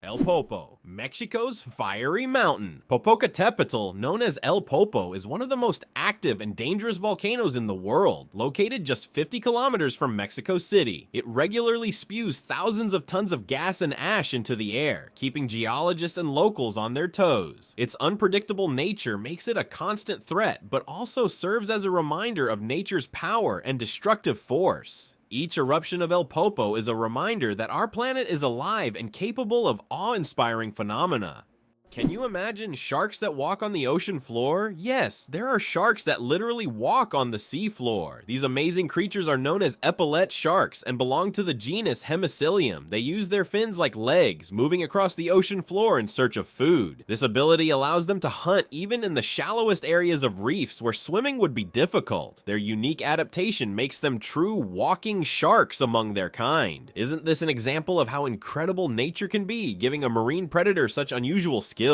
El Popo, Mexico's fiery mountain. Popocatépetl, known as El Popo, is one of the most active and dangerous volcanoes in the world, located just 50 kilometers from Mexico City. It regularly spews thousands of tons of gas and ash into the air, keeping geologists and locals on their toes. Its unpredictable nature makes it a constant threat, but also serves as a reminder of nature's power and destructive force. Each eruption of El Popo is a reminder that our planet is alive and capable of awe-inspiring phenomena. Can you imagine sharks that walk on the ocean floor? Yes, there are sharks that literally walk on the sea floor. These amazing creatures are known as epaulette sharks and belong to the genus Hemicillium. They use their fins like legs, moving across the ocean floor in search of food. This ability allows them to hunt even in the shallowest areas of reefs where swimming would be difficult. Their unique adaptation makes them true walking sharks among their kind. Isn't this an example of how incredible nature can be, giving a marine predator such unusual skills?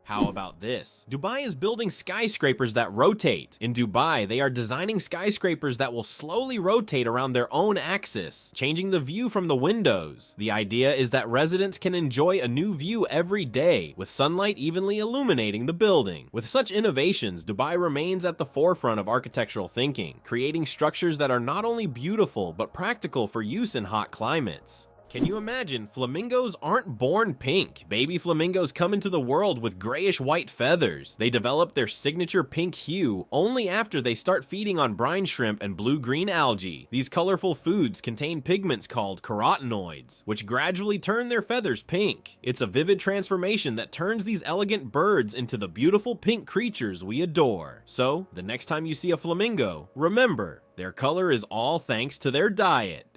How about this? Dubai is building skyscrapers that rotate. In Dubai, they are designing skyscrapers that will slowly rotate around their own axis, changing the view from the windows. The idea is that residents can enjoy a new view every day, with sunlight evenly illuminating the building. With such innovations, Dubai remains at the forefront of architectural thinking, creating structures that are not only beautiful but practical for use in hot climates. Can you imagine? Flamingos aren't born pink. Baby flamingos come into the world with grayish-white feathers. They develop their signature pink hue only after they start feeding on brine shrimp and blue-green algae. These colorful foods contain pigments called carotenoids, which gradually turn their feathers pink. It's a vivid transformation that turns these elegant birds into the beautiful pink creatures we adore. So, the next time you see a flamingo, remember, their color is all thanks to their diet.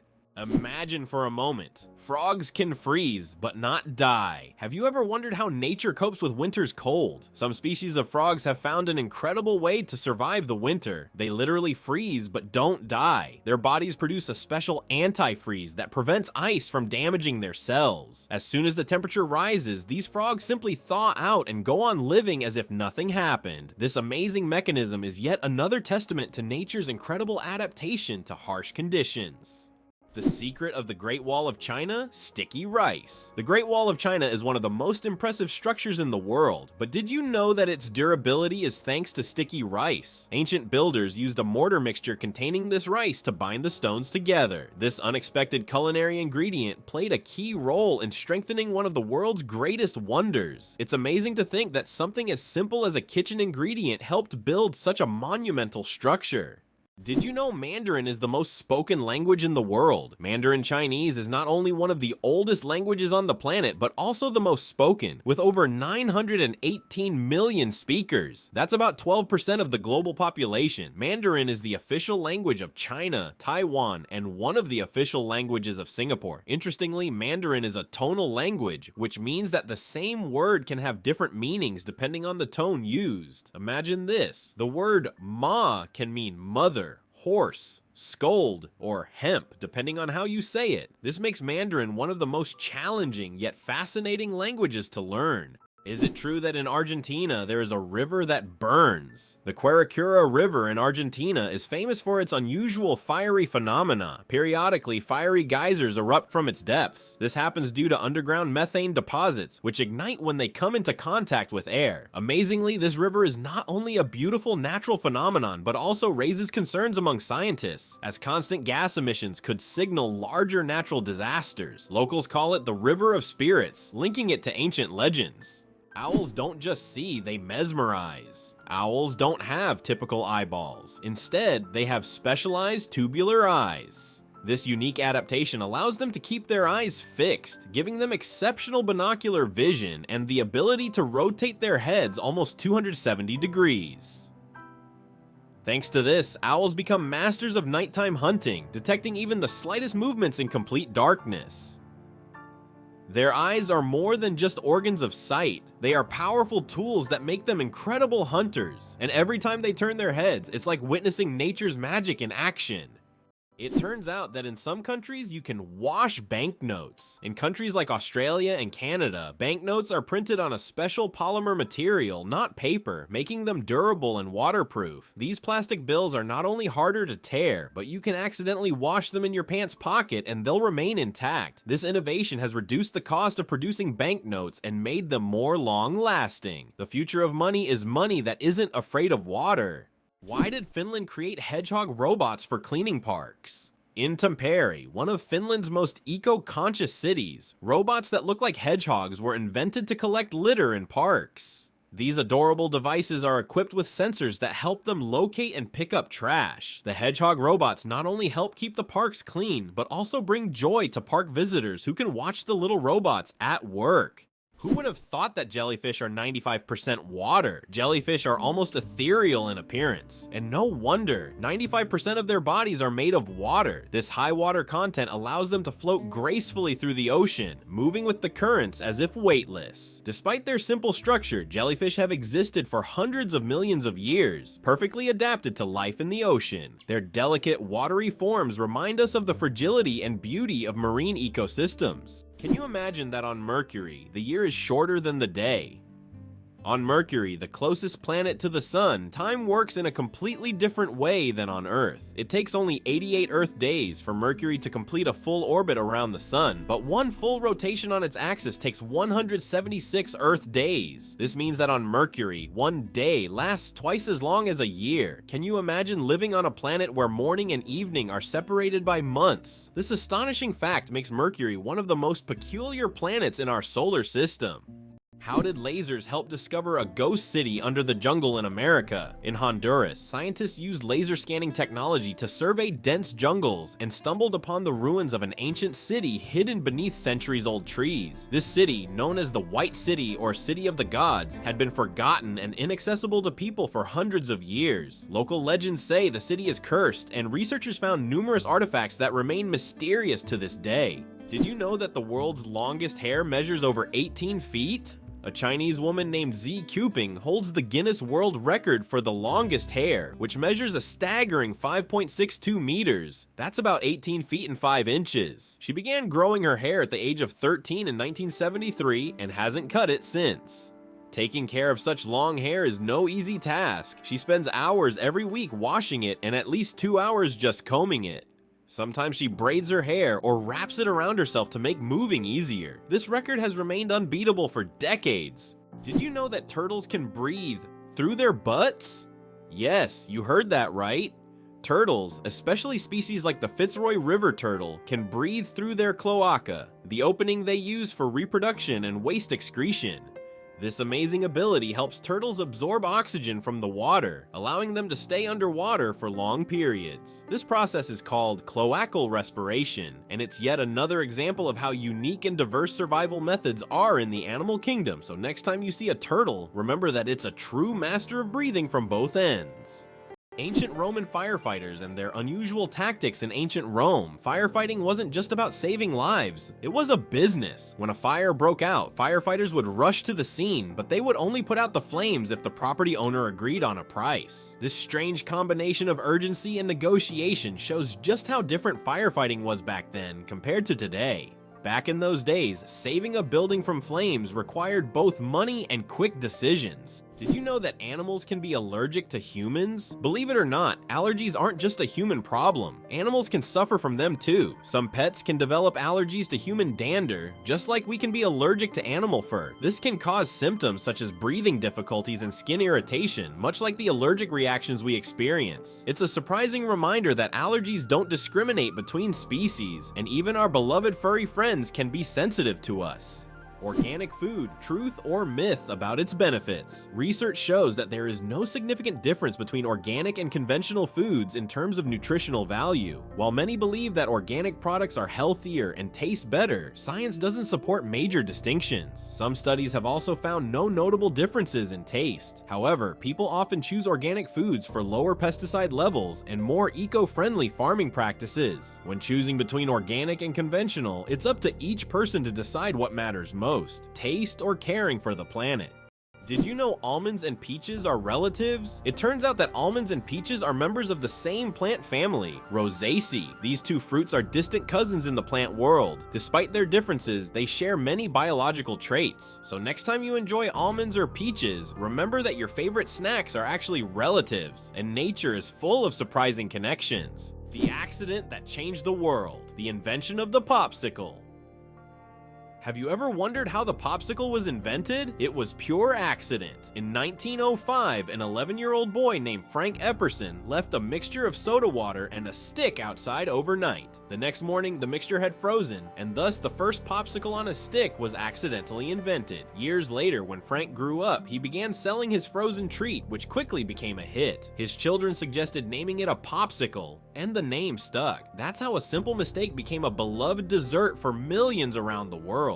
Imagine for a moment, frogs can freeze, but not die. Have you ever wondered how nature copes with winter's cold? Some species of frogs have found an incredible way to survive the winter. They literally freeze, but don't die. Their bodies produce a special antifreeze that prevents ice from damaging their cells. As soon as the temperature rises, these frogs simply thaw out and go on living as if nothing happened. This amazing mechanism is yet another testament to nature's incredible adaptation to harsh conditions. The secret of the Great Wall of China? Sticky rice. The Great Wall of China is one of the most impressive structures in the world, but did you know that its durability is thanks to sticky rice? Ancient builders used a mortar mixture containing this rice to bind the stones together. This unexpected culinary ingredient played a key role in strengthening one of the world's greatest wonders. It's amazing to think that something as simple as a kitchen ingredient helped build such a monumental structure. Did you know Mandarin is the most spoken language in the world? Mandarin Chinese is not only one of the oldest languages on the planet, but also the most spoken, with over 918 million speakers. That's about 12% of the global population. Mandarin is the official language of China, Taiwan, and one of the official languages of Singapore. Interestingly, Mandarin is a tonal language, which means that the same word can have different meanings depending on the tone used. Imagine this. The word ma can mean mother, horse, scold, or hemp, depending on how you say it. This makes Mandarin one of the most challenging yet fascinating languages to learn. Is it true that in Argentina there is a river that burns? The Quirecura River in Argentina is famous for its unusual fiery phenomena. Periodically, fiery geysers erupt from its depths. This happens due to underground methane deposits, which ignite when they come into contact with air. Amazingly, this river is not only a beautiful natural phenomenon, but also raises concerns among scientists, as constant gas emissions could signal larger natural disasters. Locals call it the River of Spirits, linking it to ancient legends. Owls don't just see, they mesmerize. Owls don't have typical eyeballs. Instead, they have specialized tubular eyes. This unique adaptation allows them to keep their eyes fixed, giving them exceptional binocular vision and the ability to rotate their heads almost 270 degrees. Thanks to this, owls become masters of nighttime hunting, detecting even the slightest movements in complete darkness. Their eyes are more than just organs of sight. They are powerful tools that make them incredible hunters, and every time they turn their heads, it's like witnessing nature's magic in action. It turns out that in some countries you can wash banknotes. In countries like Australia and Canada, banknotes are printed on a special polymer material, not paper, making them durable and waterproof. These plastic bills are not only harder to tear, but you can accidentally wash them in your pants pocket and they'll remain intact. This innovation has reduced the cost of producing banknotes and made them more long-lasting. The future of money is money that isn't afraid of water. Why did Finland create hedgehog robots for cleaning parks? In Tampere, one of Finland's most eco-conscious cities, robots that look like hedgehogs were invented to collect litter in parks. These adorable devices are equipped with sensors that help them locate and pick up trash. The hedgehog robots not only help keep the parks clean, but also bring joy to park visitors who can watch the little robots at work. Who would have thought that jellyfish are 95% water? Jellyfish are almost ethereal in appearance. And no wonder, 95% of their bodies are made of water. This high water content allows them to float gracefully through the ocean, moving with the currents as if weightless. Despite their simple structure, jellyfish have existed for hundreds of millions of years, perfectly adapted to life in the ocean. Their delicate, watery forms remind us of the fragility and beauty of marine ecosystems. Can you imagine that on Mercury, the year is shorter than the day? On Mercury, the closest planet to the sun, time works in a completely different way than on Earth. It takes only 88 Earth days for Mercury to complete a full orbit around the sun, but one full rotation on its axis takes 176 Earth days. This means that on Mercury, one day lasts twice as long as a year. Can you imagine living on a planet where morning and evening are separated by months? This astonishing fact makes Mercury one of the most peculiar planets in our solar system. How did lasers help discover a ghost city under the jungle in America? In Honduras, scientists used laser scanning technology to survey dense jungles and stumbled upon the ruins of an ancient city hidden beneath centuries-old trees. This city, known as the White City or City of the Gods, had been forgotten and inaccessible to people for hundreds of years. Local legends say the city is cursed, and researchers found numerous artifacts that remain mysterious to this day. Did you know that the world's longest hair measures over 18 feet? A Chinese woman named Zi Cuping holds the Guinness World Record for the longest hair, which measures a staggering 5.62 meters. That's about 18 feet and 5 inches. She began growing her hair at the age of 13 in 1973 and hasn't cut it since. Taking care of such long hair is no easy task. She spends hours every week washing it and at least 2 hours just combing it. Sometimes she braids her hair or wraps it around herself to make moving easier. This record has remained unbeatable for decades. Did you know that turtles can breathe through their butts? Yes, you heard that right. Turtles, especially species like the Fitzroy River turtle, can breathe through their cloaca, the opening they use for reproduction and waste excretion. This amazing ability helps turtles absorb oxygen from the water, allowing them to stay underwater for long periods. This process is called cloacal respiration, and it's yet another example of how unique and diverse survival methods are in the animal kingdom. So next time you see a turtle, remember that it's a true master of breathing from both ends. Ancient Roman firefighters and their unusual tactics in ancient Rome. Firefighting wasn't just about saving lives, it was a business. When a fire broke out, firefighters would rush to the scene, but they would only put out the flames if the property owner agreed on a price. This strange combination of urgency and negotiation shows just how different firefighting was back then compared to today. Back in those days, saving a building from flames required both money and quick decisions. Did you know that animals can be allergic to humans? Believe it or not, allergies aren't just a human problem. Animals can suffer from them too. Some pets can develop allergies to human dander, just like we can be allergic to animal fur. This can cause symptoms such as breathing difficulties and skin irritation, much like the allergic reactions we experience. It's a surprising reminder that allergies don't discriminate between species, and even our beloved furry friends can be sensitive to us. Organic food, truth or myth about its benefits. Research shows that there is no significant difference between organic and conventional foods in terms of nutritional value. While many believe that organic products are healthier and taste better, science doesn't support major distinctions. Some studies have also found no notable differences in taste. However, people often choose organic foods for lower pesticide levels and more eco-friendly farming practices. When choosing between organic and conventional, it's up to each person to decide what matters most, taste or caring for the planet. Did you know almonds and peaches are relatives? It turns out that almonds and peaches are members of the same plant family, Rosaceae. These two fruits are distant cousins in the plant world. Despite their differences, they share many biological traits. So next time you enjoy almonds or peaches, remember that your favorite snacks are actually relatives, and nature is full of surprising connections. The accident that changed the world, the invention of the popsicle. Have you ever wondered how the popsicle was invented? It was pure accident. In 1905, an 11-year-old boy named Frank Epperson left a mixture of soda water and a stick outside overnight. The next morning, the mixture had frozen, and thus the first popsicle on a stick was accidentally invented. Years later, when Frank grew up, he began selling his frozen treat, which quickly became a hit. His children suggested naming it a popsicle, and the name stuck. That's how a simple mistake became a beloved dessert for millions around the world.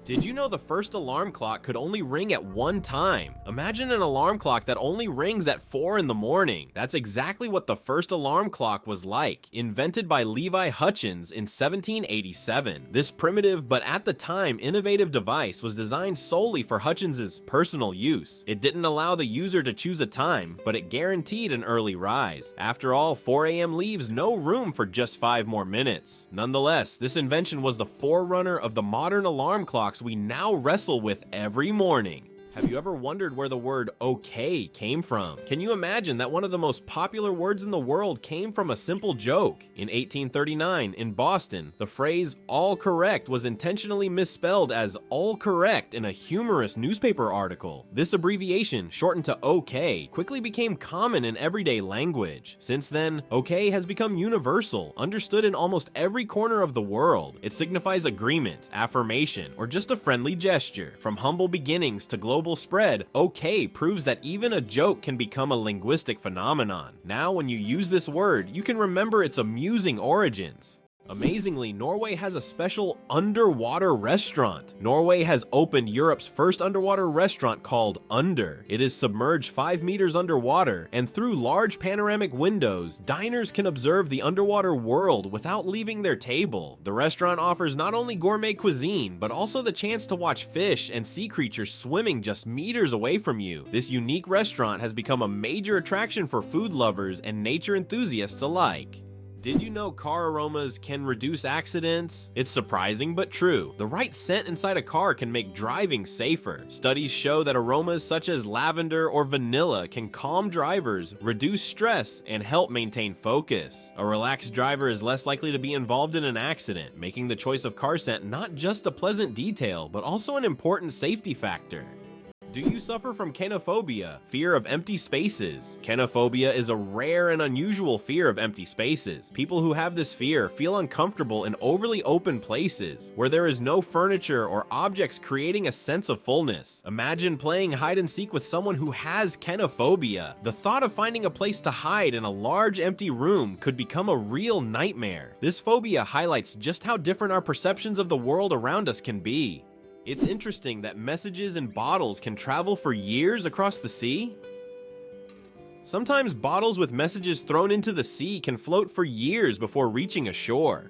Did you know the first alarm clock could only ring at one time? Imagine an alarm clock that only rings at 4 in the morning. That's exactly what the first alarm clock was like, invented by Levi Hutchins in 1787. This primitive but at the time innovative device was designed solely for Hutchins's personal use. It didn't allow the user to choose a time, but it guaranteed an early rise. After all, 4 a.m. leaves no room for just 5 more minutes. Nonetheless, this invention was the forerunner of the modern alarm clock we now wrestle with every morning. Have you ever wondered where the word okay came from? Can you imagine that one of the most popular words in the world came from a simple joke? In 1839, in Boston, the phrase all correct was intentionally misspelled as all correct in a humorous newspaper article. This abbreviation, shortened to OK, quickly became common in everyday language. Since then, OK has become universal, understood in almost every corner of the world. It signifies agreement, affirmation, or just a friendly gesture. From humble beginnings to global spread, OK proves that even a joke can become a linguistic phenomenon. Now, when you use this word, you can remember its amusing origins. Amazingly, Norway has a special underwater restaurant. Norway has opened Europe's first underwater restaurant called Under. It is submerged 5 meters underwater, and through large panoramic windows, diners can observe the underwater world without leaving their table. The restaurant offers not only gourmet cuisine, but also the chance to watch fish and sea creatures swimming just meters away from you. This unique restaurant has become a major attraction for food lovers and nature enthusiasts alike. Did you know car aromas can reduce accidents? It's surprising but true. The right scent inside a car can make driving safer. Studies show that aromas such as lavender or vanilla can calm drivers, reduce stress, and help maintain focus. A relaxed driver is less likely to be involved in an accident, making the choice of car scent not just a pleasant detail, but also an important safety factor. Do you suffer from kenophobia, fear of empty spaces? Kenophobia is a rare and unusual fear of empty spaces. People who have this fear feel uncomfortable in overly open places, where there is no furniture or objects creating a sense of fullness. Imagine playing hide and seek with someone who has kenophobia. The thought of finding a place to hide in a large empty room could become a real nightmare. This phobia highlights just how different our perceptions of the world around us can be. It's interesting that messages in bottles can travel for years across the sea. Sometimes bottles with messages thrown into the sea can float for years before reaching a shore.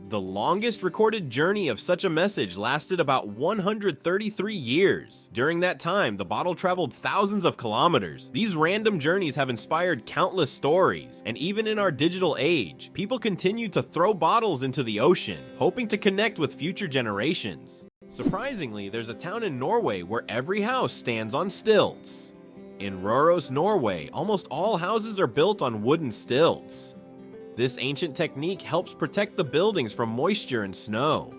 The longest recorded journey of such a message lasted about 133 years. During that time, the bottle traveled thousands of kilometers. These random journeys have inspired countless stories, and even in our digital age, people continue to throw bottles into the ocean, hoping to connect with future generations. Surprisingly, there's a town in Norway where every house stands on stilts. In Røros, Norway, almost all houses are built on wooden stilts. This ancient technique helps protect the buildings from moisture and snow.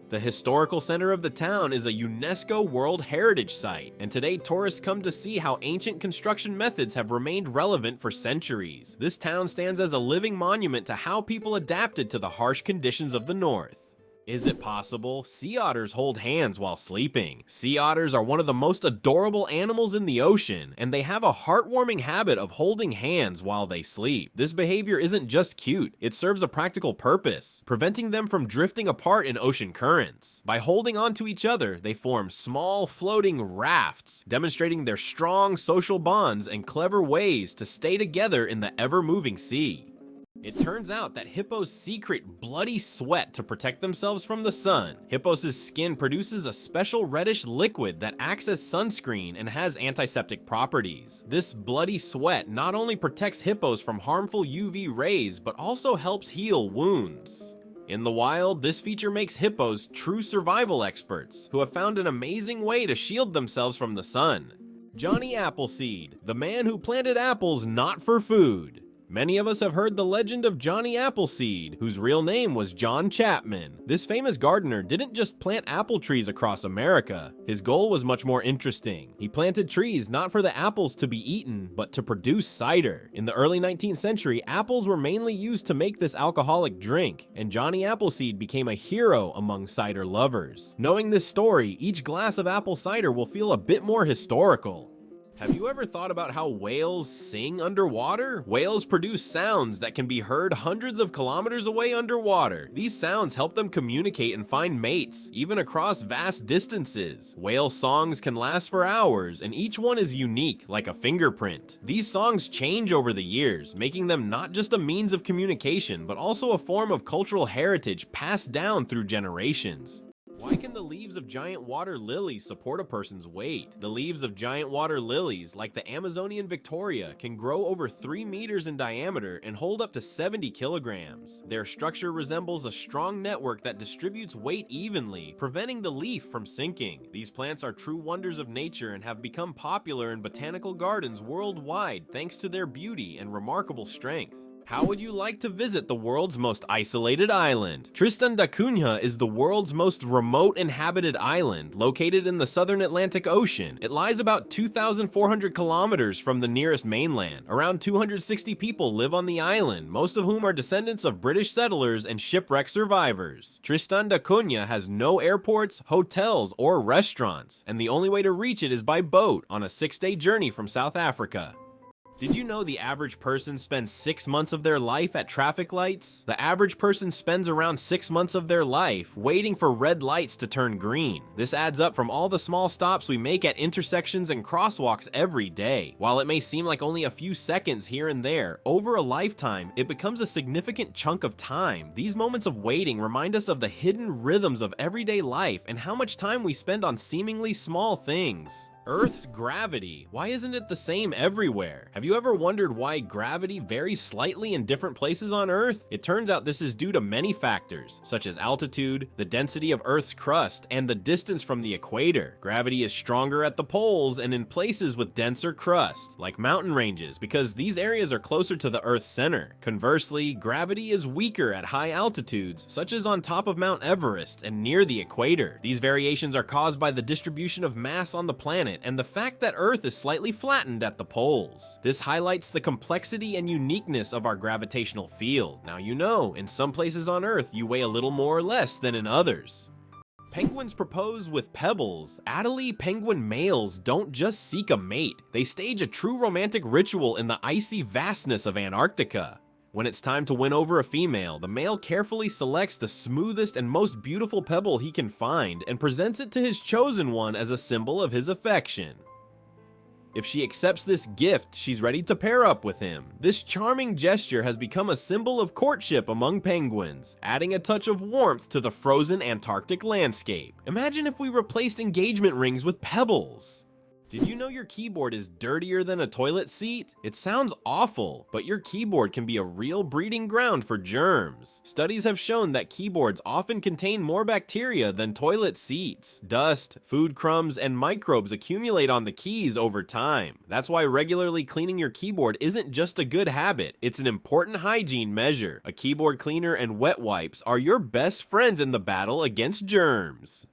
The historical center of the town is a UNESCO World Heritage Site, and today tourists come to see how ancient construction methods have remained relevant for centuries. This town stands as a living monument to how people adapted to the harsh conditions of the north. Is it possible? Sea otters hold hands while sleeping. Sea otters are one of the most adorable animals in the ocean, and they have a heartwarming habit of holding hands while they sleep. This behavior isn't just cute, it serves a practical purpose, preventing them from drifting apart in ocean currents. By holding on to each other, they form small floating rafts, demonstrating their strong social bonds and clever ways to stay together in the ever-moving sea. It turns out that hippos secrete bloody sweat to protect themselves from the sun. Hippos' skin produces a special reddish liquid that acts as sunscreen and has antiseptic properties. This bloody sweat not only protects hippos from harmful UV rays, but also helps heal wounds. In the wild, this feature makes hippos true survival experts, who have found an amazing way to shield themselves from the sun. Johnny Appleseed, the man who planted apples not for food. Many of us have heard the legend of Johnny Appleseed, whose real name was John Chapman. This famous gardener didn't just plant apple trees across America. His goal was much more interesting. He planted trees not for the apples to be eaten, but to produce cider. In the early 19th century, apples were mainly used to make this alcoholic drink, and Johnny Appleseed became a hero among cider lovers. Knowing this story, each glass of apple cider will feel a bit more historical. Have you ever thought about how whales sing underwater? Whales produce sounds that can be heard hundreds of kilometers away underwater. These sounds help them communicate and find mates, even across vast distances. Whale songs can last for hours, and each one is unique, like a fingerprint. These songs change over the years, making them not just a means of communication, but also a form of cultural heritage passed down through generations. Why can the leaves of giant water lilies support a person's weight? The leaves of giant water lilies, like the Amazonian Victoria, can grow over 3 meters in diameter and hold up to 70 kilograms. Their structure resembles a strong network that distributes weight evenly, preventing the leaf from sinking. These plants are true wonders of nature and have become popular in botanical gardens worldwide thanks to their beauty and remarkable strength. How would you like to visit the world's most isolated island? Tristan da Cunha is the world's most remote inhabited island, located in the southern Atlantic Ocean. It lies about 2,400 kilometers from the nearest mainland. Around 260 people live on the island, most of whom are descendants of British settlers and shipwreck survivors. Tristan da Cunha has no airports, hotels, or restaurants, and the only way to reach it is by boat on a 6-day journey from South Africa. Did you know the average person spends 6 months of their life at traffic lights? The average person spends around 6 months of their life waiting for red lights to turn green. This adds up from all the small stops we make at intersections and crosswalks every day. While it may seem like only a few seconds here and there, over a lifetime, it becomes a significant chunk of time. These moments of waiting remind us of the hidden rhythms of everyday life and how much time we spend on seemingly small things. Earth's gravity. Why isn't it the same everywhere? Have you ever wondered why gravity varies slightly in different places on Earth? It turns out this is due to many factors, such as altitude, the density of Earth's crust, and the distance from the equator. Gravity is stronger at the poles and in places with denser crust, like mountain ranges, because these areas are closer to the Earth's center. Conversely, gravity is weaker at high altitudes, such as on top of Mount Everest and near the equator. These variations are caused by the distribution of mass on the planet and the fact that Earth is slightly flattened at the poles. This highlights the complexity and uniqueness of our gravitational field. Now you know, in some places on Earth you weigh a little more or less than in others. Penguins propose with pebbles. Adelie penguin males don't just seek a mate, they stage a true romantic ritual in the icy vastness of Antarctica. When it's time to win over a female, the male carefully selects the smoothest and most beautiful pebble he can find and presents it to his chosen one as a symbol of his affection. If she accepts this gift, she's ready to pair up with him. This charming gesture has become a symbol of courtship among penguins, adding a touch of warmth to the frozen Antarctic landscape. Imagine if we replaced engagement rings with pebbles. Did you know your keyboard is dirtier than a toilet seat? It sounds awful, but your keyboard can be a real breeding ground for germs. Studies have shown that keyboards often contain more bacteria than toilet seats. Dust, food crumbs, and microbes accumulate on the keys over time. That's why regularly cleaning your keyboard isn't just a good habit, it's an important hygiene measure. A keyboard cleaner and wet wipes are your best friends in the battle against germs.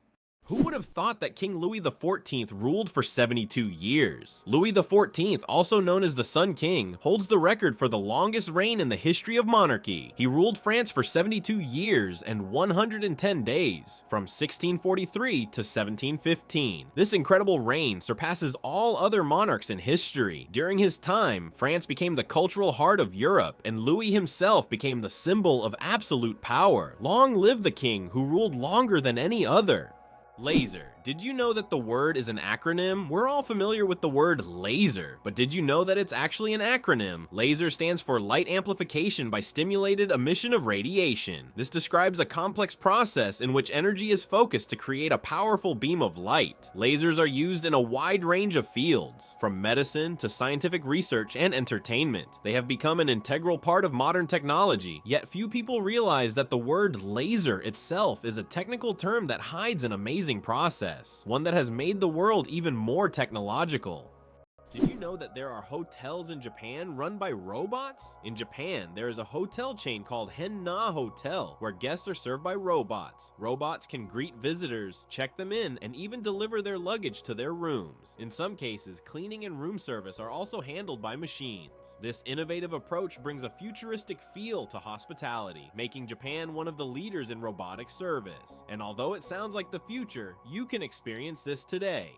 Who would have thought that King Louis XIV ruled for 72 years? Louis XIV, also known as the Sun King, holds the record for the longest reign in the history of monarchy. He ruled France for 72 years and 110 days, from 1643 to 1715. This incredible reign surpasses all other monarchs in history. During his time, France became the cultural heart of Europe, and Louis himself became the symbol of absolute power. Long live the king who ruled longer than any other. Laser. Did you know that the word is an acronym? We're all familiar with the word laser, but did you know that it's actually an acronym? Laser stands for light amplification by stimulated emission of radiation. This describes a complex process in which energy is focused to create a powerful beam of light. Lasers are used in a wide range of fields, from medicine to scientific research and entertainment. They have become an integral part of modern technology, yet few people realize that the word laser itself is a technical term that hides an amazing process, one that has made the world even more technological. Did you know that there are hotels in Japan run by robots? In Japan, there is a hotel chain called Henna Hotel, where guests are served by robots. Robots can greet visitors, check them in, and even deliver their luggage to their rooms. In some cases, cleaning and room service are also handled by machines. This innovative approach brings a futuristic feel to hospitality, making Japan one of the leaders in robotic service. And although it sounds like the future, you can experience this today.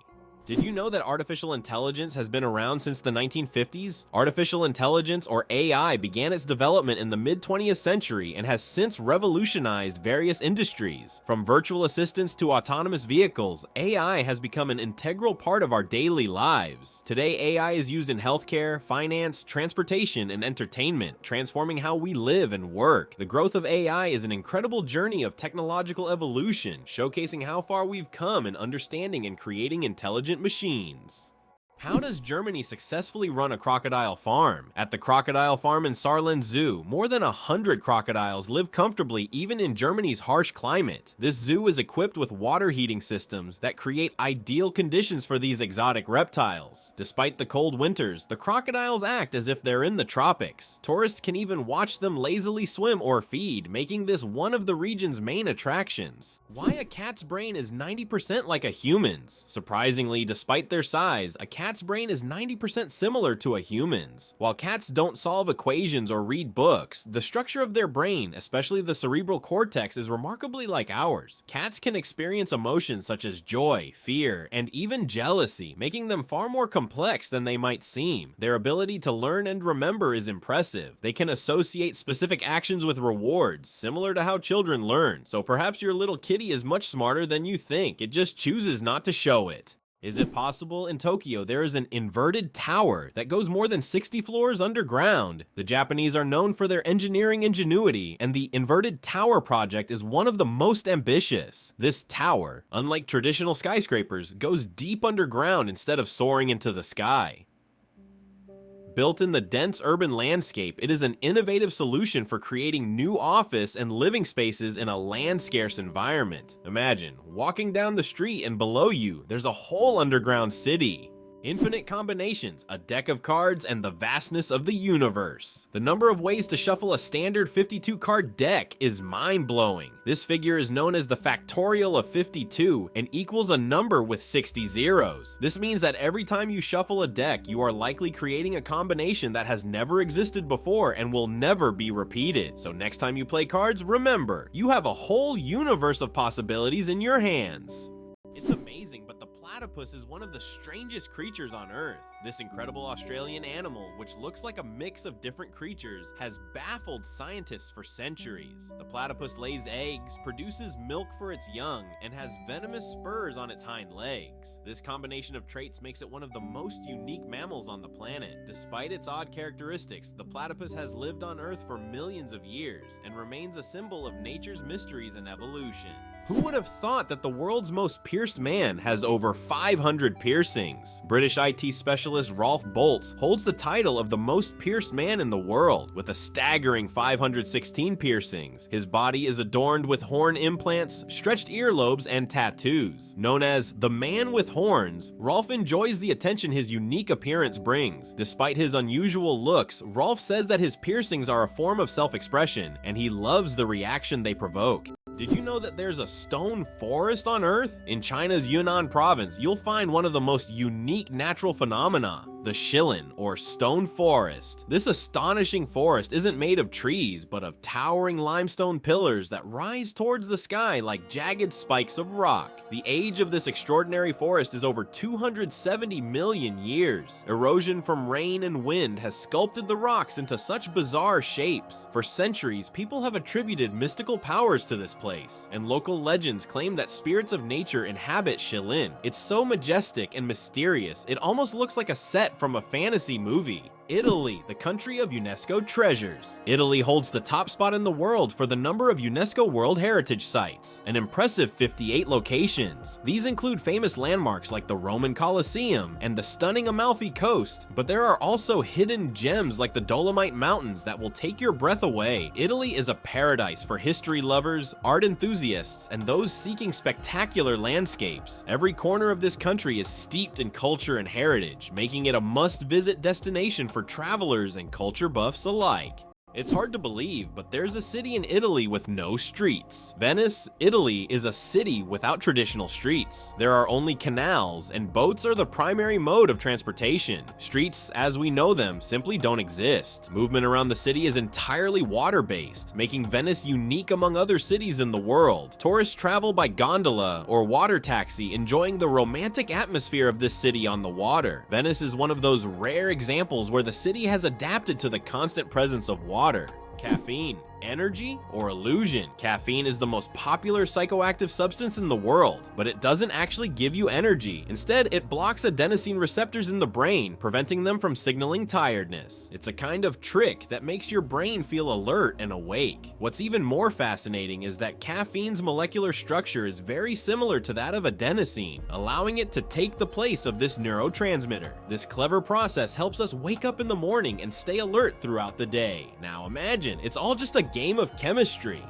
Did you know that artificial intelligence has been around since the 1950s? Artificial intelligence, or AI, began its development in the mid-20th century and has since revolutionized various industries. From virtual assistants to autonomous vehicles, AI has become an integral part of our daily lives. Today, AI is used in healthcare, finance, transportation, and entertainment, transforming how we live and work. The growth of AI is an incredible journey of technological evolution, showcasing how far we've come in understanding and creating intelligent machines. How does Germany successfully run a crocodile farm? At the crocodile farm in Saarland Zoo, more than 100 crocodiles live comfortably even in Germany's harsh climate. This zoo is equipped with water heating systems that create ideal conditions for these exotic reptiles. Despite the cold winters, the crocodiles act as if they're in the tropics. Tourists can even watch them lazily swim or feed, making this one of the region's main attractions. Why a cat's brain is 90% like a human's? Surprisingly, despite their size, a cat's brain is 90% similar to a human's. While cats don't solve equations or read books, the structure of their brain, especially the cerebral cortex, is remarkably like ours. Cats can experience emotions such as joy, fear, and even jealousy, making them far more complex than they might seem. Their ability to learn and remember is impressive. They can associate specific actions with rewards, similar to how children learn. So perhaps your little kitty is much smarter than you think. It just chooses not to show it. Is it possible? In Tokyo, there is an inverted tower that goes more than 60 floors underground. The Japanese are known for their engineering ingenuity, and the inverted tower project is one of the most ambitious. This tower, unlike traditional skyscrapers, goes deep underground instead of soaring into the sky. Built in the dense urban landscape, it is an innovative solution for creating new office and living spaces in a land-scarce environment. Imagine walking down the street and below you, there's a whole underground city. Infinite combinations, a deck of cards, and the vastness of the universe. The number of ways to shuffle a standard 52-card deck is mind-blowing. This figure is known as the factorial of 52 and equals a number with 60 zeros. This means that every time you shuffle a deck, you are likely creating a combination that has never existed before and will never be repeated. So next time you play cards, remember, you have a whole universe of possibilities in your hands. It's amazing, but the platypus is one of the strangest creatures on Earth. This incredible Australian animal, which looks like a mix of different creatures, has baffled scientists for centuries. The platypus lays eggs, produces milk for its young, and has venomous spurs on its hind legs. This combination of traits makes it one of the most unique mammals on the planet. Despite its odd characteristics, the platypus has lived on Earth for millions of years and remains a symbol of nature's mysteries and evolution. Who would have thought that the world's most pierced man has over 500 piercings? British IT specialist Rolf Boltz holds the title of the most pierced man in the world, with a staggering 516 piercings. His body is adorned with horn implants, stretched earlobes, and tattoos. Known as the man with horns, Rolf enjoys the attention his unique appearance brings. Despite his unusual looks, Rolf says that his piercings are a form of self-expression, and he loves the reaction they provoke. Did you know that there's a stone forest on Earth? In China's Yunnan province, you'll find one of the most unique natural phenomena. the Schillen, or stone forest. This astonishing forest isn't made of trees, but of towering limestone pillars that rise towards the sky like jagged spikes of rock. The age of this extraordinary forest is over 270 million years. Erosion from rain and wind has sculpted the rocks into such bizarre shapes. For centuries, people have attributed mystical powers to this place, and local legends claim that spirits of nature inhabit Schillen. It's so majestic and mysterious, it almost looks like a set from a fantasy movie. Italy, the country of UNESCO treasures. Italy holds the top spot in the world for the number of UNESCO World Heritage Sites, an impressive 58 locations. These include famous landmarks like the Roman Colosseum and the stunning Amalfi Coast, but there are also hidden gems like the Dolomite Mountains that will take your breath away. Italy is a paradise for history lovers, art enthusiasts, and those seeking spectacular landscapes. Every corner of this country is steeped in culture and heritage, making it a must-visit destination for travelers and culture buffs alike. It's hard to believe, but there's a city in Italy with no streets. Venice, Italy is a city without traditional streets. There are only canals, and boats are the primary mode of transportation. Streets, as we know them, simply don't exist. Movement around the city is entirely water-based, making Venice unique among other cities in the world. Tourists travel by gondola or water taxi, enjoying the romantic atmosphere of this city on the water. Venice is one of those rare examples where the city has adapted to the constant presence of water. Caffeine, energy, or illusion. Caffeine is the most popular psychoactive substance in the world, but it doesn't actually give you energy. Instead, it blocks adenosine receptors in the brain, preventing them from signaling tiredness. It's a kind of trick that makes your brain feel alert and awake. What's even more fascinating is that caffeine's molecular structure is very similar to that of adenosine, allowing it to take the place of this neurotransmitter. This clever process helps us wake up in the morning and stay alert throughout the day. Now imagine, it's all just a game of chemistry.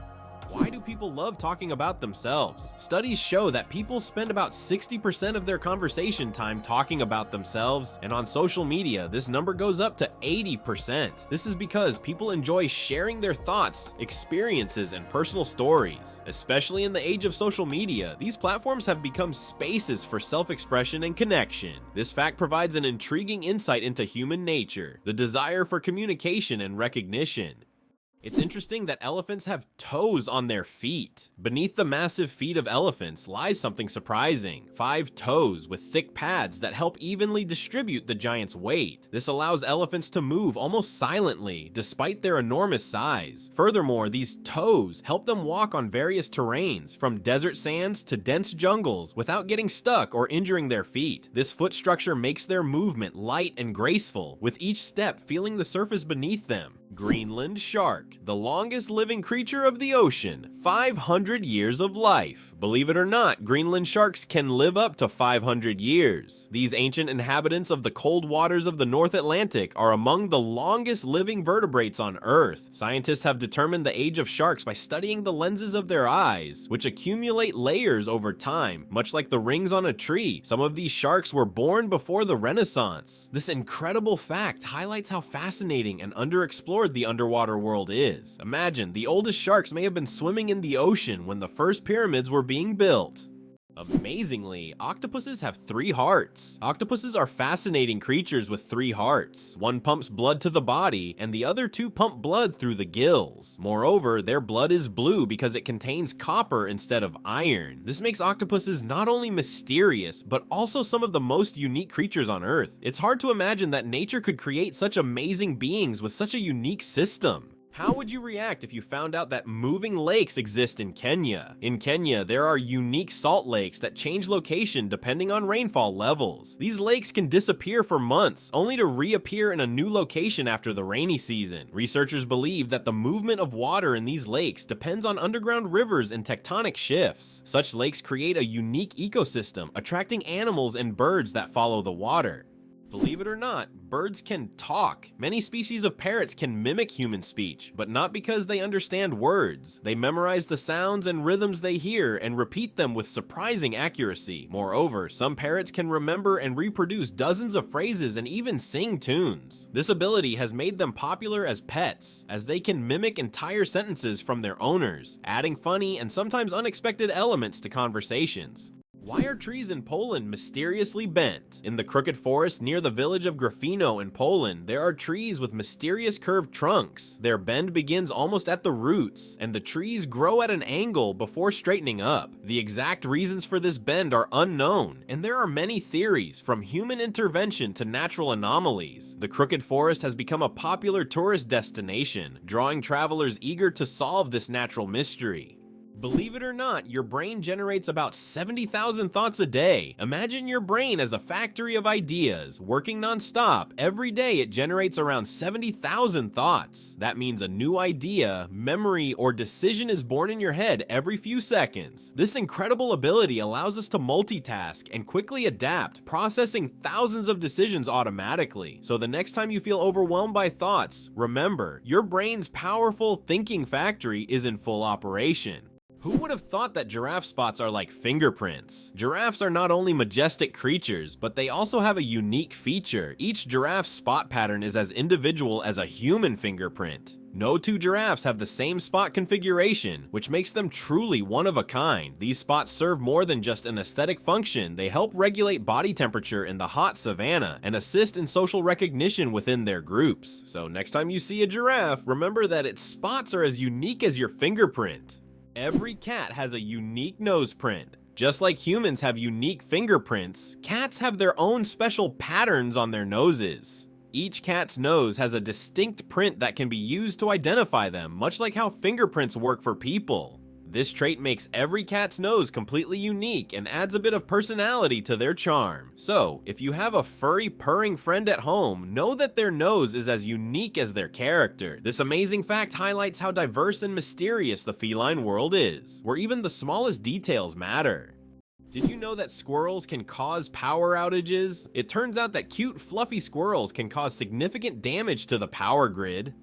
Why do people love talking about themselves? Studies show that people spend about 60% of their conversation time talking about themselves, and on social media, this number goes up to 80%. This is because people enjoy sharing their thoughts, experiences, and personal stories. Especially in the age of social media, these platforms have become spaces for self-expression and connection. This fact provides an intriguing insight into human nature, the desire for communication and recognition. It's interesting that elephants have toes on their feet. Beneath the massive feet of elephants lies something surprising: 5 toes with thick pads that help evenly distribute the giant's weight. This allows elephants to move almost silently, despite their enormous size. Furthermore, these toes help them walk on various terrains, from desert sands to dense jungles, without getting stuck or injuring their feet. This foot structure makes their movement light and graceful, with each step feeling the surface beneath them. Greenland shark, the longest living creature of the ocean, 500 years of life. Believe it or not, Greenland sharks can live up to 500 years. These ancient inhabitants of the cold waters of the North Atlantic are among the longest living vertebrates on Earth. Scientists have determined the age of sharks by studying the lenses of their eyes, which accumulate layers over time, much like the rings on a tree. Some of these sharks were born before the Renaissance. This incredible fact highlights how fascinating and underexplored the underwater world is. Imagine, the oldest sharks may have been swimming in the ocean when the first pyramids were being built. Amazingly, octopuses have 3 hearts. Octopuses are fascinating creatures with 3 hearts. One pumps blood to the body, and the other 2 pump blood through the gills. Moreover, their blood is blue because it contains copper instead of iron. This makes octopuses not only mysterious, but also some of the most unique creatures on Earth. It's hard to imagine that nature could create such amazing beings with such a unique system. How would you react if you found out that moving lakes exist in Kenya? In Kenya, there are unique salt lakes that change location depending on rainfall levels. These lakes can disappear for months, only to reappear in a new location after the rainy season. Researchers believe that the movement of water in these lakes depends on underground rivers and tectonic shifts. Such lakes create a unique ecosystem, attracting animals and birds that follow the water. Believe it or not, birds can talk. Many species of parrots can mimic human speech, but not because they understand words. They memorize the sounds and rhythms they hear and repeat them with surprising accuracy. Moreover, some parrots can remember and reproduce dozens of phrases and even sing tunes. This ability has made them popular as pets, as they can mimic entire sentences from their owners, adding funny and sometimes unexpected elements to conversations. Why are trees in Poland mysteriously bent? In the crooked forest near the village of Grafino in Poland, there are trees with mysterious curved trunks. Their bend begins almost at the roots, and the trees grow at an angle before straightening up. The exact reasons for this bend are unknown, and there are many theories, from human intervention to natural anomalies. The crooked forest has become a popular tourist destination, drawing travelers eager to solve this natural mystery. Believe it or not, your brain generates about 70,000 thoughts a day. Imagine your brain as a factory of ideas, working non-stop. Every day it generates around 70,000 thoughts. That means a new idea, memory, or decision is born in your head every few seconds. This incredible ability allows us to multitask and quickly adapt, processing thousands of decisions automatically. So the next time you feel overwhelmed by thoughts, remember, your brain's powerful thinking factory is in full operation. Who would have thought that giraffe spots are like fingerprints? Giraffes are not only majestic creatures, but they also have a unique feature. Each giraffe's spot pattern is as individual as a human fingerprint. No two giraffes have the same spot configuration, which makes them truly one of a kind. These spots serve more than just an aesthetic function. They help regulate body temperature in the hot savanna and assist in social recognition within their groups. So next time you see a giraffe, remember that its spots are as unique as your fingerprint. Every cat has a unique nose print. Just like humans have unique fingerprints, cats have their own special patterns on their noses. Each cat's nose has a distinct print that can be used to identify them, much like how fingerprints work for people. This trait makes every cat's nose completely unique and adds a bit of personality to their charm. So, if you have a furry, purring friend at home, know that their nose is as unique as their character. This amazing fact highlights how diverse and mysterious the feline world is, where even the smallest details matter. Did you know that squirrels can cause power outages? It turns out that cute, fluffy squirrels can cause significant damage to the power grid.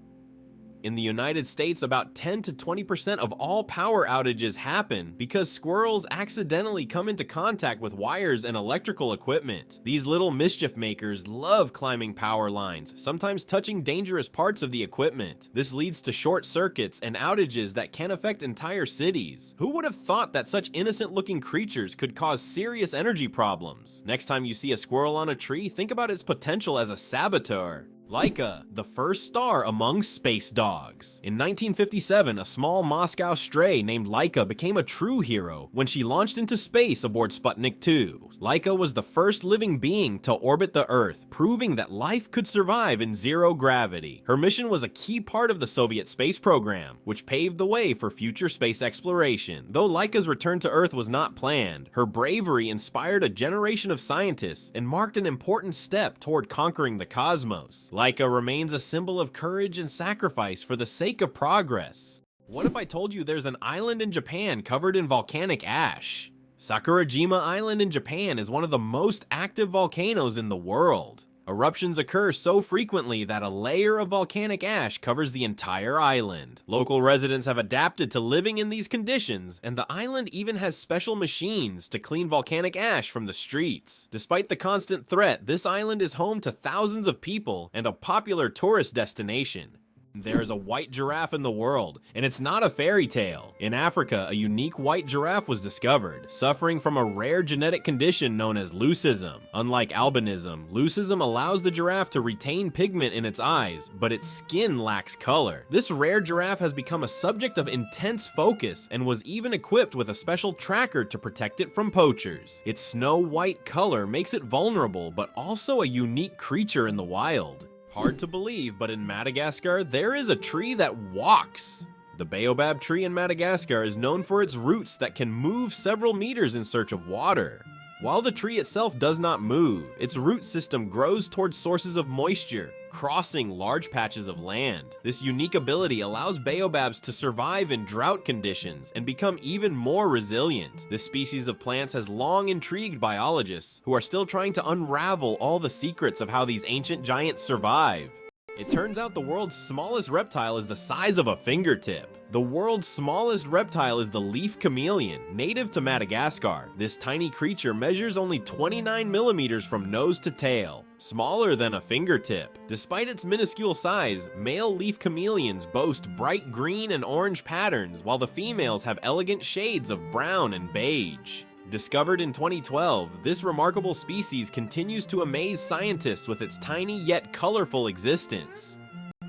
In the United States, about 10 to 20% of all power outages happen because squirrels accidentally come into contact with wires and electrical equipment. These little mischief makers love climbing power lines, sometimes touching dangerous parts of the equipment. This leads to short circuits and outages that can affect entire cities. Who would have thought that such innocent-looking creatures could cause serious energy problems? Next time you see a squirrel on a tree, think about its potential as a saboteur. Laika, the first star among space dogs. In 1957, a small Moscow stray named Laika became a true hero when she launched into space aboard Sputnik 2. Laika was the first living being to orbit the Earth, proving that life could survive in zero gravity. Her mission was a key part of the Soviet space program, which paved the way for future space exploration. Though Laika's return to Earth was not planned, her bravery inspired a generation of scientists and marked an important step toward conquering the cosmos. Laika remains a symbol of courage and sacrifice for the sake of progress. What if I told you there's an island in Japan covered in volcanic ash? Sakurajima Island in Japan is one of the most active volcanoes in the world. Eruptions occur so frequently that a layer of volcanic ash covers the entire island. Local residents have adapted to living in these conditions, and the island even has special machines to clean volcanic ash from the streets. Despite the constant threat, this island is home to thousands of people and a popular tourist destination. There is a white giraffe in the world, and it's not a fairy tale. In Africa, a unique white giraffe was discovered, suffering from a rare genetic condition known as leucism. Unlike albinism, leucism allows the giraffe to retain pigment in its eyes, but its skin lacks color. This rare giraffe has become a subject of intense focus and was even equipped with a special tracker to protect it from poachers. Its snow-white color makes it vulnerable, but also a unique creature in the wild. Hard to believe, but in Madagascar, there is a tree that walks. The baobab tree in Madagascar is known for its roots that can move several meters in search of water. While the tree itself does not move, its root system grows towards sources of moisture, crossing large patches of land. This unique ability allows baobabs to survive in drought conditions and become even more resilient. This species of plants has long intrigued biologists who are still trying to unravel all the secrets of how these ancient giants survive. It turns out the world's smallest reptile is the size of a fingertip. The world's smallest reptile is the leaf chameleon, native to Madagascar. This tiny creature measures only 29 millimeters from nose to tail, smaller than a fingertip. Despite its minuscule size, male leaf chameleons boast bright green and orange patterns, while the females have elegant shades of brown and beige. Discovered in 2012, this remarkable species continues to amaze scientists with its tiny yet colorful existence.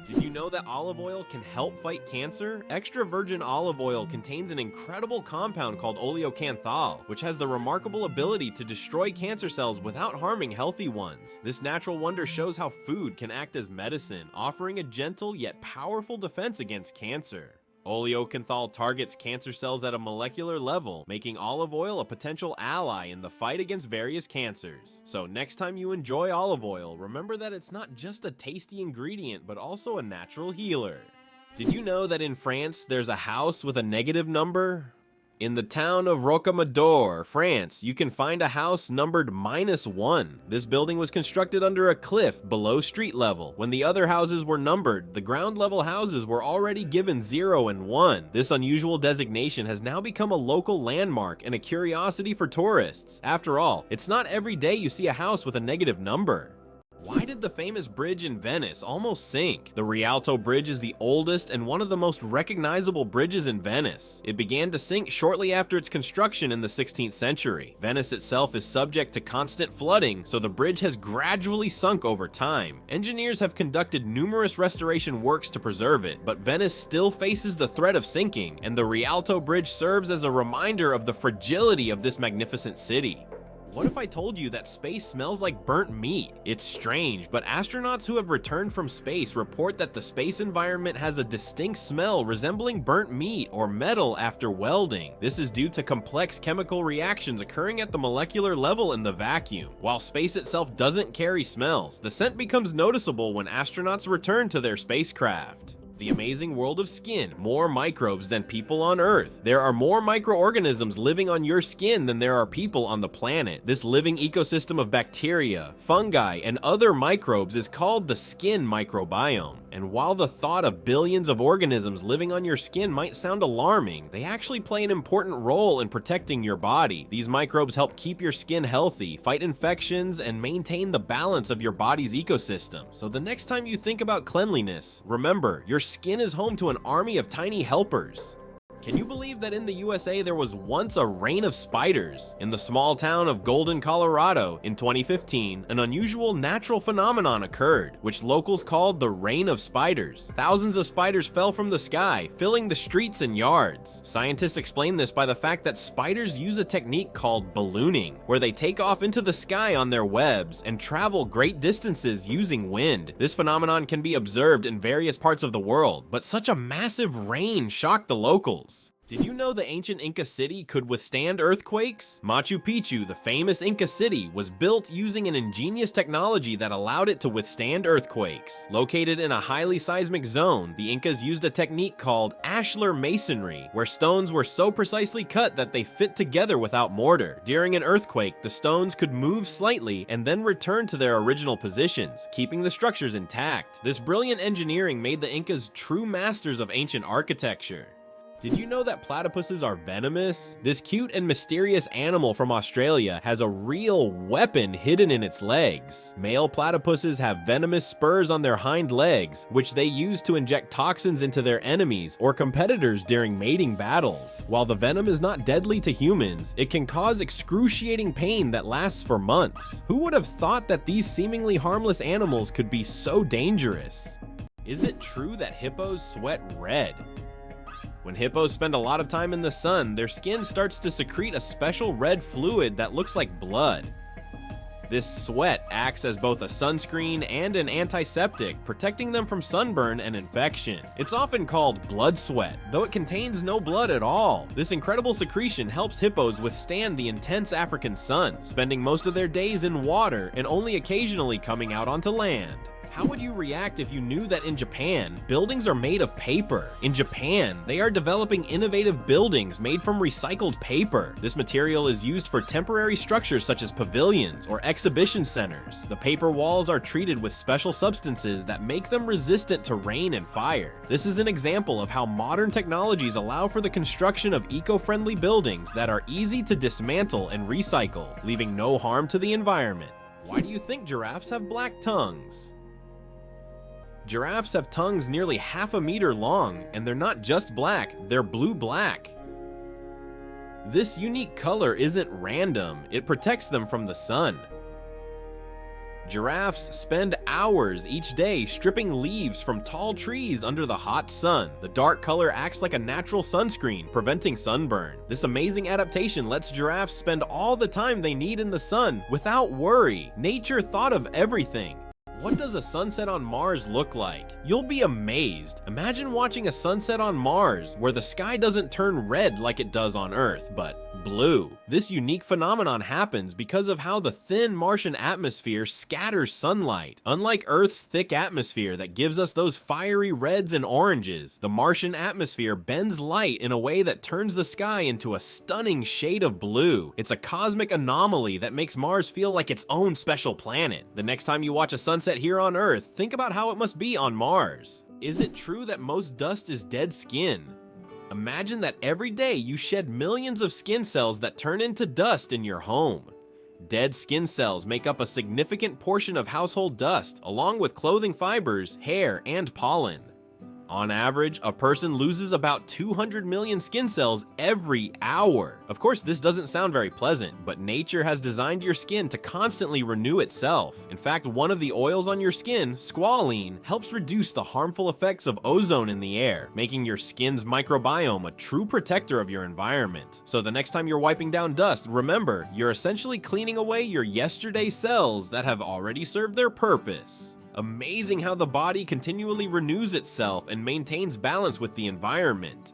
Did you know that olive oil can help fight cancer? Extra virgin olive oil contains an incredible compound called oleocanthal, which has the remarkable ability to destroy cancer cells without harming healthy ones. This natural wonder shows how food can act as medicine, offering a gentle yet powerful defense against cancer. Oleocanthal targets cancer cells at a molecular level, making olive oil a potential ally in the fight against various cancers. So next time you enjoy olive oil, remember that it's not just a tasty ingredient, but also a natural healer. Did you know that in France, there's a house with a negative number? In the town of Rocamadour, France, you can find a house numbered -1. This building was constructed under a cliff below street level. When the other houses were numbered, the ground level houses were already given 0 and 1. This unusual designation has now become a local landmark and a curiosity for tourists. After all, it's not every day you see a house with a negative number. Why did the famous bridge in Venice almost sink? The Rialto Bridge is the oldest and one of the most recognizable bridges in Venice. It began to sink shortly after its construction in the 16th century. Venice itself is subject to constant flooding, so the bridge has gradually sunk over time. Engineers have conducted numerous restoration works to preserve it, but Venice still faces the threat of sinking, and the Rialto Bridge serves as a reminder of the fragility of this magnificent city. What if I told you that space smells like burnt meat? It's strange, but astronauts who have returned from space report that the space environment has a distinct smell resembling burnt meat or metal after welding. This is due to complex chemical reactions occurring at the molecular level in the vacuum. While space itself doesn't carry smells, the scent becomes noticeable when astronauts return to their spacecraft. The amazing world of skin, more microbes than people on Earth. There are more microorganisms living on your skin than there are people on the planet. This living ecosystem of bacteria, fungi, and other microbes is called the skin microbiome. And while the thought of billions of organisms living on your skin might sound alarming, they actually play an important role in protecting your body. These microbes help keep your skin healthy, fight infections, and maintain the balance of your body's ecosystem. So the next time you think about cleanliness, remember, your skin is home to an army of tiny helpers. Can you believe that in the USA there was once a rain of spiders? In the small town of Golden, Colorado, in 2015, an unusual natural phenomenon occurred, which locals called the rain of spiders. Thousands of spiders fell from the sky, filling the streets and yards. Scientists explain this by the fact that spiders use a technique called ballooning, where they take off into the sky on their webs and travel great distances using wind. This phenomenon can be observed in various parts of the world, but such a massive rain shocked the locals. Did you know the ancient Inca city could withstand earthquakes? Machu Picchu, the famous Inca city, was built using an ingenious technology that allowed it to withstand earthquakes. Located in a highly seismic zone, the Incas used a technique called ashlar masonry, where stones were so precisely cut that they fit together without mortar. During an earthquake, the stones could move slightly and then return to their original positions, keeping the structures intact. This brilliant engineering made the Incas true masters of ancient architecture. Did you know that platypuses are venomous? This cute and mysterious animal from Australia has a real weapon hidden in its legs. Male platypuses have venomous spurs on their hind legs, which they use to inject toxins into their enemies or competitors during mating battles. While the venom is not deadly to humans, it can cause excruciating pain that lasts for months. Who would have thought that these seemingly harmless animals could be so dangerous? Is it true that hippos sweat red? When hippos spend a lot of time in the sun, their skin starts to secrete a special red fluid that looks like blood. This sweat acts as both a sunscreen and an antiseptic, protecting them from sunburn and infection. It's often called blood sweat, though it contains no blood at all. This incredible secretion helps hippos withstand the intense African sun, spending most of their days in water and only occasionally coming out onto land. How would you react if you knew that in Japan, buildings are made of paper? In Japan, they are developing innovative buildings made from recycled paper. This material is used for temporary structures such as pavilions or exhibition centers. The paper walls are treated with special substances that make them resistant to rain and fire. This is an example of how modern technologies allow for the construction of eco-friendly buildings that are easy to dismantle and recycle, leaving no harm to the environment. Why do you think giraffes have black tongues? Giraffes have tongues nearly half a meter long, and they're not just black, they're blue-black. This unique color isn't random, it protects them from the sun. Giraffes spend hours each day stripping leaves from tall trees under the hot sun. The dark color acts like a natural sunscreen, preventing sunburn. This amazing adaptation lets giraffes spend all the time they need in the sun without worry. Nature thought of everything. What does a sunset on Mars look like? You'll be amazed. Imagine watching a sunset on Mars where the sky doesn't turn red like it does on Earth, but blue. This unique phenomenon happens because of how the thin Martian atmosphere scatters sunlight. Unlike Earth's thick atmosphere that gives us those fiery reds and oranges, the Martian atmosphere bends light in a way that turns the sky into a stunning shade of blue. It's a cosmic anomaly that makes Mars feel like its own special planet. The next time you watch a sunset here on Earth, think about how it must be on Mars. Is it true that most dust is dead skin? Imagine that every day you shed millions of skin cells that turn into dust in your home. Dead skin cells make up a significant portion of household dust, along with clothing fibers, hair, and pollen. On average, a person loses about 200 million skin cells every hour. Of course, this doesn't sound very pleasant, but nature has designed your skin to constantly renew itself. In fact, one of the oils on your skin, squalene, helps reduce the harmful effects of ozone in the air, making your skin's microbiome a true protector of your environment. So the next time you're wiping down dust, remember, you're essentially cleaning away your yesterday cells that have already served their purpose. Amazing how the body continually renews itself and maintains balance with the environment.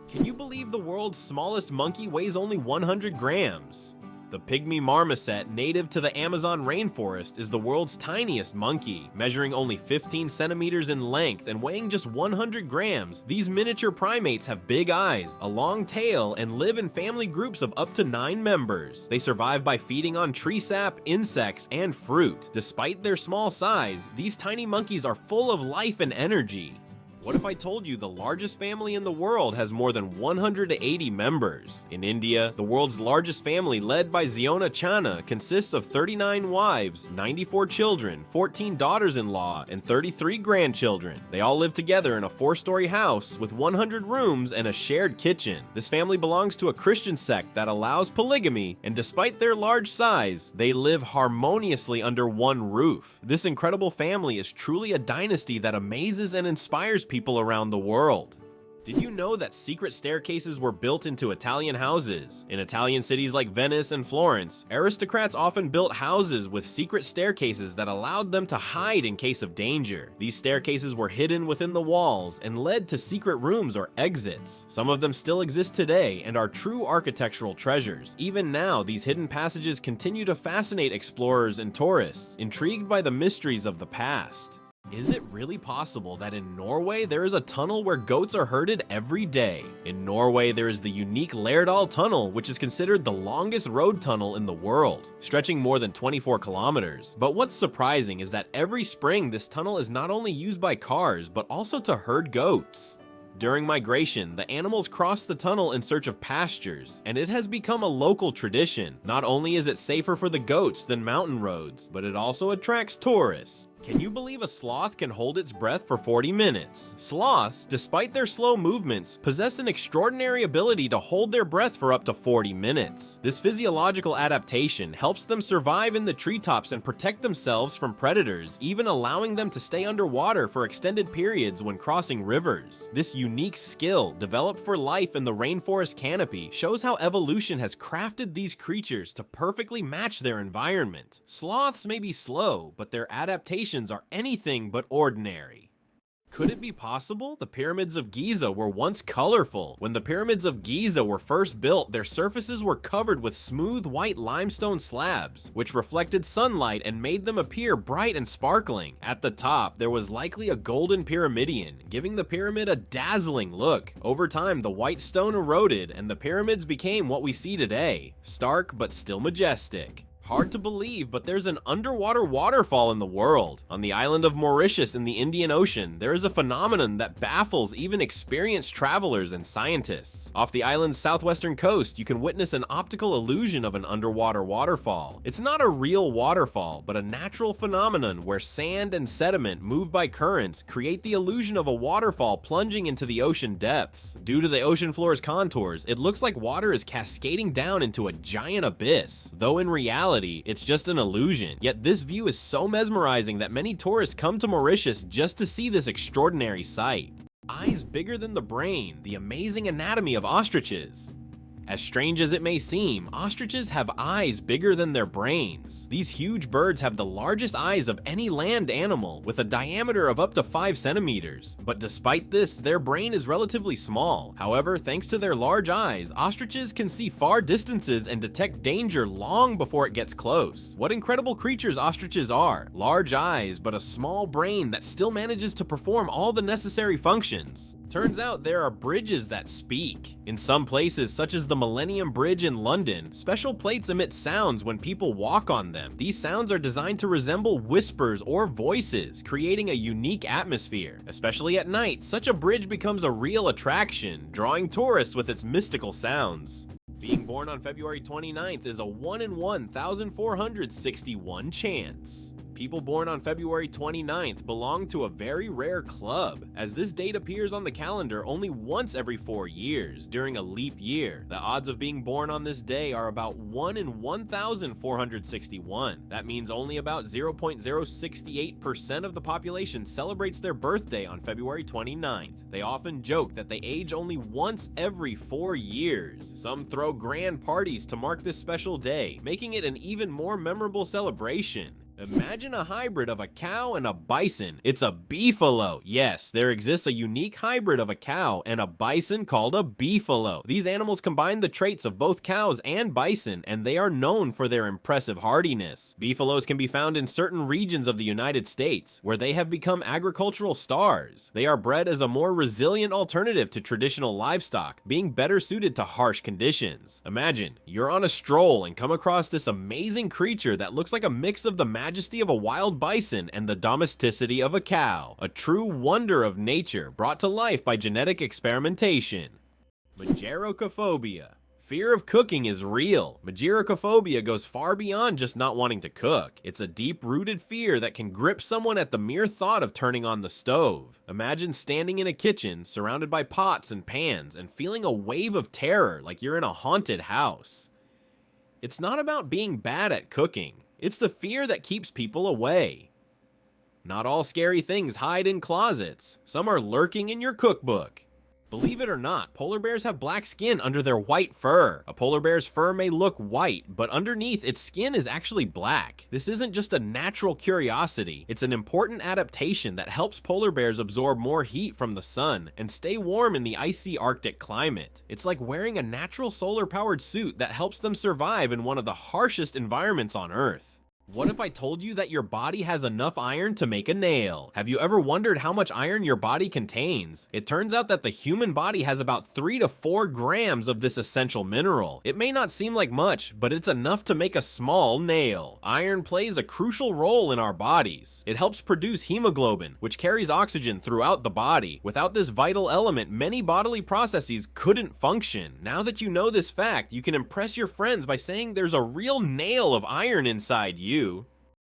Can you believe the world's smallest monkey weighs only 100 grams? The pygmy marmoset, native to the Amazon rainforest, is the world's tiniest monkey. Measuring only 15 centimeters in length and weighing just 100 grams, these miniature primates have big eyes, a long tail, and live in family groups of up to 9 members. They survive by feeding on tree sap, insects, and fruit. Despite their small size, these tiny monkeys are full of life and energy. What if I told you the largest family in the world has more than 180 members? In India, the world's largest family, led by Ziona Chana, consists of 39 wives, 94 children, 14 daughters-in-law, and 33 grandchildren. They all live together in a 4-story house with 100 rooms and a shared kitchen. This family belongs to a Christian sect that allows polygamy, and despite their large size, they live harmoniously under one roof. This incredible family is truly a dynasty that amazes and inspires people around the world. Did you know that secret staircases were built into Italian houses? In Italian cities like Venice and Florence, aristocrats often built houses with secret staircases that allowed them to hide in case of danger. These staircases were hidden within the walls and led to secret rooms or exits. Some of them still exist today and are true architectural treasures. Even now, these hidden passages continue to fascinate explorers and tourists, intrigued by the mysteries of the past. Is it really possible that in Norway there is a tunnel where goats are herded every day? In Norway, there is the unique Lærdal Tunnel, which is considered the longest road tunnel in the world, stretching more than 24 kilometers. But what's surprising is that every spring this tunnel is not only used by cars, but also to herd goats. During migration, the animals cross the tunnel in search of pastures, and it has become a local tradition. Not only is it safer for the goats than mountain roads, but it also attracts tourists. Can you believe a sloth can hold its breath for 40 minutes? Sloths, despite their slow movements, possess an extraordinary ability to hold their breath for up to 40 minutes. This physiological adaptation helps them survive in the treetops and protect themselves from predators, even allowing them to stay underwater for extended periods when crossing rivers. This unique skill, developed for life in the rainforest canopy, shows how evolution has crafted these creatures to perfectly match their environment. Sloths may be slow, but their adaptation are anything but ordinary. Could it be possible the pyramids of Giza were once colorful? When the pyramids of Giza were first built, their surfaces were covered with smooth white limestone slabs, which reflected sunlight and made them appear bright and sparkling. At the top, there was likely a golden pyramidion, giving the pyramid a dazzling look. Over time, the white stone eroded, and the pyramids became what we see today, stark but still majestic. Hard to believe, but there's an underwater waterfall in the world. On the island of Mauritius in the Indian Ocean, there is a phenomenon that baffles even experienced travelers and scientists. Off the island's southwestern coast, you can witness an optical illusion of an underwater waterfall. It's not a real waterfall, but a natural phenomenon where sand and sediment moved by currents create the illusion of a waterfall plunging into the ocean depths. Due to the ocean floor's contours, it looks like water is cascading down into a giant abyss, though in reality, it's just an illusion. Yet this view is so mesmerizing that many tourists come to Mauritius just to see this extraordinary sight. Eyes bigger than the brain, the amazing anatomy of ostriches. As strange as it may seem, ostriches have eyes bigger than their brains. These huge birds have the largest eyes of any land animal, with a diameter of up to 5 centimeters. But despite this, their brain is relatively small. However, thanks to their large eyes, ostriches can see far distances and detect danger long before it gets close. What incredible creatures ostriches are! Large eyes, but a small brain that still manages to perform all the necessary functions. Turns out there are bridges that speak. In some places, such as the Millennium Bridge in London, special plates emit sounds when people walk on them. These sounds are designed to resemble whispers or voices, creating a unique atmosphere. Especially at night, such a bridge becomes a real attraction, drawing tourists with its mystical sounds. Being born on February 29th is a 1 in 1,461 chance. People born on February 29th belong to a very rare club, as this date appears on the calendar only once every 4 years, during a leap year. The odds of being born on this day are about 1 in 1,461. That means only about 0.068% of the population celebrates their birthday on February 29th. They often joke that they age only once every 4 years. Some throw grand parties to mark this special day, making it an even more memorable celebration. Imagine a hybrid of a cow and a bison. It's a beefalo. Yes, there exists a unique hybrid of a cow and a bison called a beefalo. These animals combine the traits of both cows and bison, and they are known for their impressive hardiness. Beefalos can be found in certain regions of the United States, where they have become agricultural stars. They are bred as a more resilient alternative to traditional livestock, being better suited to harsh conditions. Imagine, you're on a stroll and come across this amazing creature that looks like a mix of the majesty of a wild bison and the domesticity of a cow, a true wonder of nature brought to life by genetic experimentation. Kenophobia. Fear of cooking is real. Kenophobia goes far beyond just not wanting to cook. It's a deep-rooted fear that can grip someone at the mere thought of turning on the stove. Imagine standing in a kitchen, surrounded by pots and pans, and feeling a wave of terror like you're in a haunted house. It's not about being bad at cooking. It's the fear that keeps people away. Not all scary things hide in closets. Some are lurking in your cookbook. Believe it or not, polar bears have black skin under their white fur. A polar bear's fur may look white, but underneath its skin is actually black. This isn't just a natural curiosity, it's an important adaptation that helps polar bears absorb more heat from the sun and stay warm in the icy Arctic climate. It's like wearing a natural solar-powered suit that helps them survive in one of the harshest environments on Earth. What if I told you that your body has enough iron to make a nail? Have you ever wondered how much iron your body contains? It turns out that the human body has about 3 to 4 grams of this essential mineral. It may not seem like much, but it's enough to make a small nail. Iron plays a crucial role in our bodies. It helps produce hemoglobin, which carries oxygen throughout the body. Without this vital element, many bodily processes couldn't function. Now that you know this fact, you can impress your friends by saying there's a real nail of iron inside you.